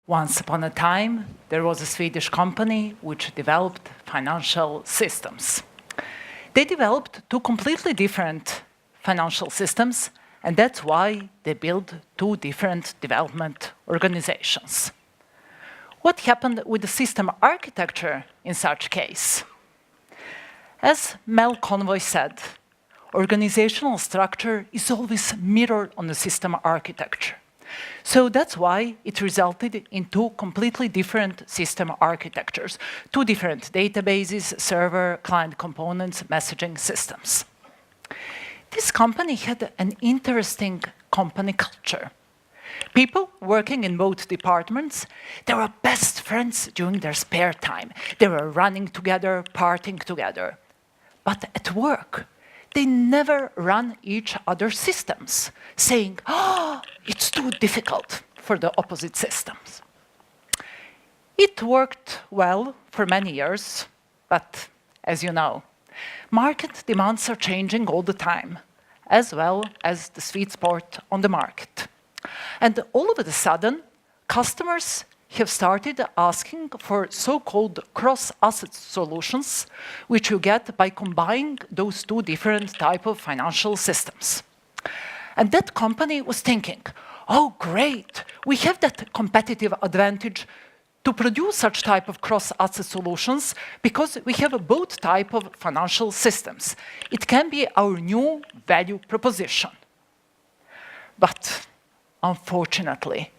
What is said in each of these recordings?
Once upon a time, there was a Swedish company which developed financial systems. They developed two completely different financial systems, and that's why they built two different development organizations. What happened with the system architecture in such case? As Mel Convoy said, organizational structure is always mirrored on the system architecture. So that's why it resulted in two completely different system architectures, two different databases, server, client components, messaging systems. This company had an interesting company culture. People working in both departments, they were best friends during their spare time. They were running together, partying together. But at work, they never run each other's systems, saying, "Oh, it's too difficult for the opposite systems." It worked well for many years, but as you know, market demands are changing all the time, as well as the sweet spot on the market. And all of a sudden, customers have started asking for so-called cross-asset solutions, which you get by combining those two different types of financial systems. And that company was thinking, oh, great, we have that competitive advantage to produce such type of cross-asset solutions because we have both type of financial systems. It can be our new value proposition. But unfortunately,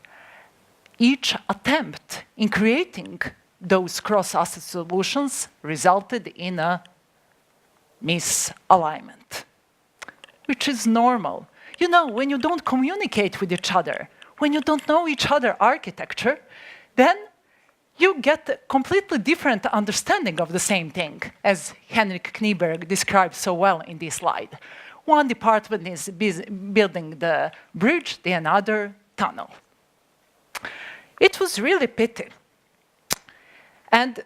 each attempt in creating those cross-asset solutions resulted in a misalignment, which is normal. You know, when you don't communicate with each other, when you don't know each other's architecture, then you get a completely different understanding of the same thing, as Henrik Knieberg described so well in this slide. One department is building the bridge, the another tunnel. It was really pity. And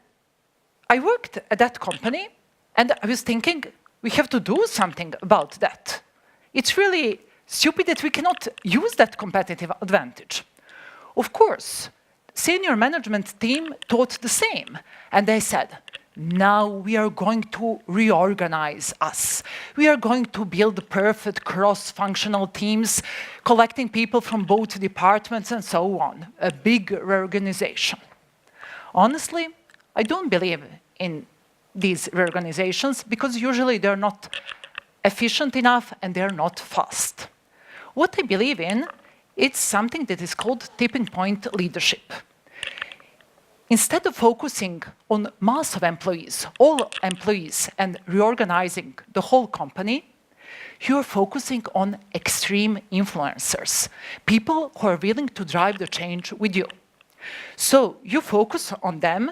I worked at that company, and I was thinking, we have to do something about that. It's really stupid that we cannot use that competitive advantage. Of course, senior management team thought the same, and they said, now we are going to reorganize us. We are going to build perfect cross-functional teams, collecting people from both departments and so on. A big reorganization. Honestly, I don't believe in these reorganizations because usually they're not efficient enough and they're not fast. What I believe in, it's something that is called tipping point leadership. Instead of focusing on mass of employees, all employees, and reorganizing the whole company, you are focusing on extreme influencers, people who are willing to drive the change with you. So you focus on them,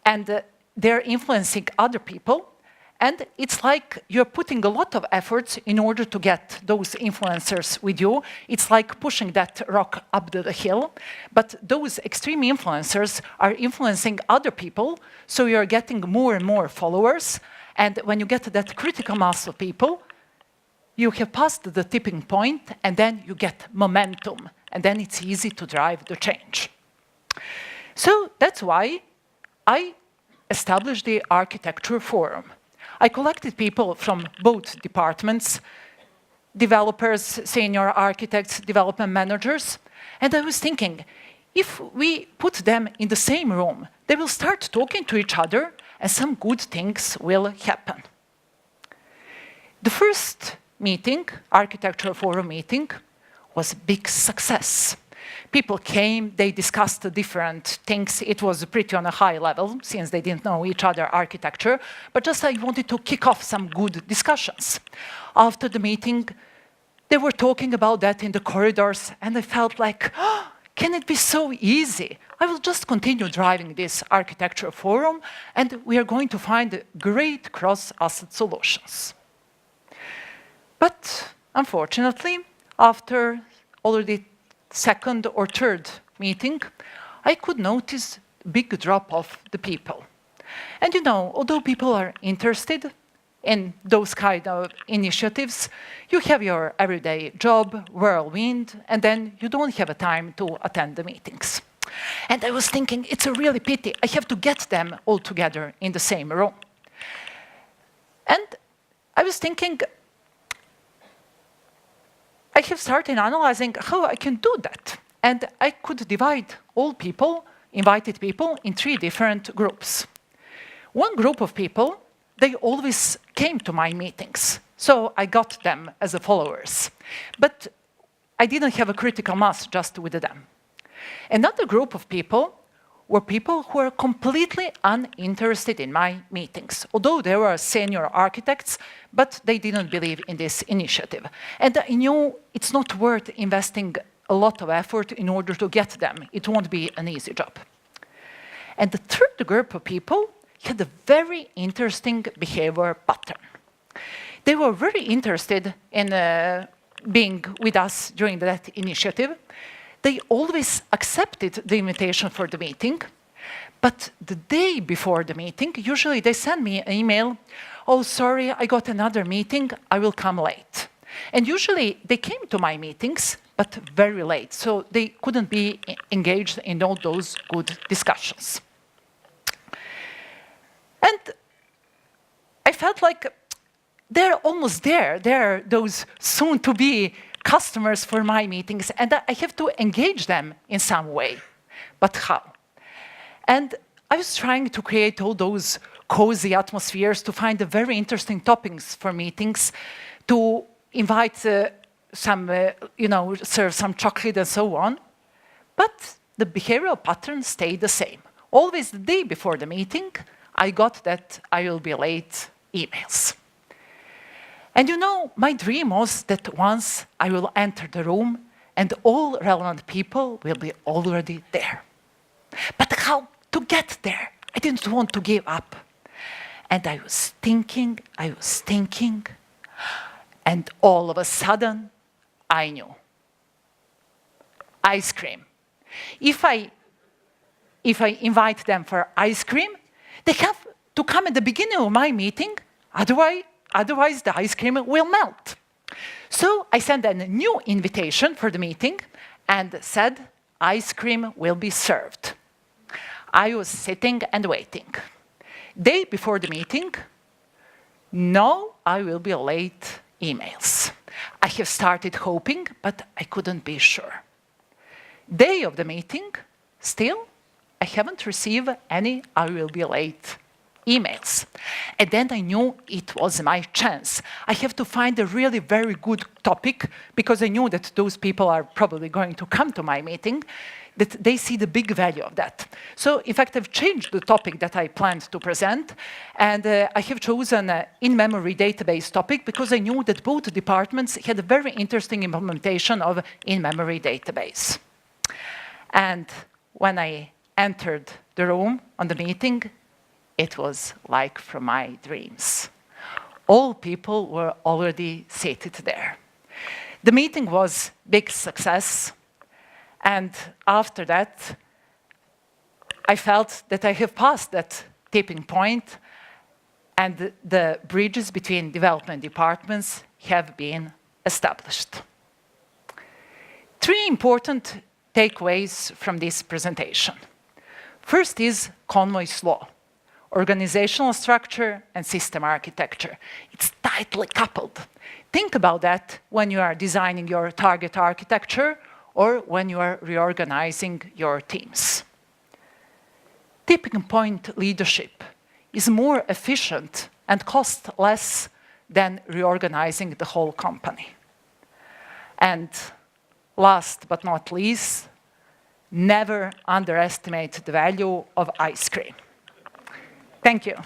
and they're influencing other people, and it's like you're putting a lot of efforts in order to get those influencers with you. It's like pushing that rock up the hill. But those extreme influencers are influencing other people, so you're getting more and more followers. And when you get that critical mass of people, you have passed the tipping point, and then you get momentum. And then it's easy to drive the change. So that's why I established the Architecture Forum. I collected people from both departments, developers, senior architects, development managers, and I was thinking, if we put them in the same room, they will start talking to each other and some good things will happen. The first meeting, Architecture Forum meeting, was a big success. People came, they discussed the different things. It was pretty on a high level, since they didn't know each other architecture, but just I wanted to kick off some good discussions. After the meeting, they were talking about that in the corridors, and I felt like, oh, can it be so easy? I will just continue driving this architecture forum, and we are going to find great cross-asset solutions. But unfortunately, after already second or third meeting, I could notice a big drop of the people. And you know, although people are interested in those kind of initiatives, you have your everyday job, whirlwind, and then you don't have a time to attend the meetings. And I was thinking, it's a really pity. I have to get them all together in the same room. And I was thinking, I have started analyzing how I can do that. And I could divide all people, invited people, in 3 different groups. One group of people, they always came to my meetings. So I got them as followers. But I didn't have a critical mass just with them. Another group of people were people who were completely uninterested in my meetings, although they were senior architects, but they didn't believe in this initiative. And I knew it's not worth investing a lot of effort in order to get them. It won't be an easy job. And the third group of people had a very interesting behavior pattern. They were very interested in being with us during that initiative. They always accepted the invitation for the meeting, but the day before the meeting, usually they send me an email, oh, sorry, I got another meeting, I will come late. And usually they came to my meetings, but very late, so they couldn't be engaged in all those good discussions. And I felt like they're almost there. They're those soon-to-be customers for my meetings, and I have to engage them in some way. But how? And I was trying to create all those cozy atmospheres, to find the very interesting topics for meetings, to invite serve some chocolate and so on. But the behavioral pattern stayed the same. Always the day before the meeting, I got that I will be late emails. And you know, my dream was that once I will enter the room and all relevant people will be already there. But how to get there? I didn't want to give up. And I was thinking, and all of a sudden, I knew. Ice cream. If I invite them for ice cream, they have to come at the beginning of my meeting, otherwise the ice cream will melt. So I sent a new invitation for the meeting and said, ice cream will be served. I was sitting and waiting. Day before the meeting, no, I will be late emails. I have started hoping, but I couldn't be sure. Day of the meeting, still, I haven't received any I will be late emails. And then I knew it was my chance. I have to find a really very good topic, because I knew that those people are probably going to come to my meeting, that they see the big value of that. So, in fact, I've changed the topic that I planned to present, and I have chosen an in-memory database topic, because I knew that both departments had a very interesting implementation of in-memory database. And when I entered the room on the meeting, it was like from my dreams. All people were already seated there. The meeting was a big success, and after that, I felt that I have passed that tipping point, and the bridges between development departments have been established. 3 important takeaways from this presentation. First is Conway's law. Organizational structure and system architecture. It's tightly coupled. Think about that when you are designing your target architecture or when you are reorganizing your teams. Tipping point leadership is more efficient and costs less than reorganizing the whole company. And last but not least, never underestimate the value of ice cream. Thank you.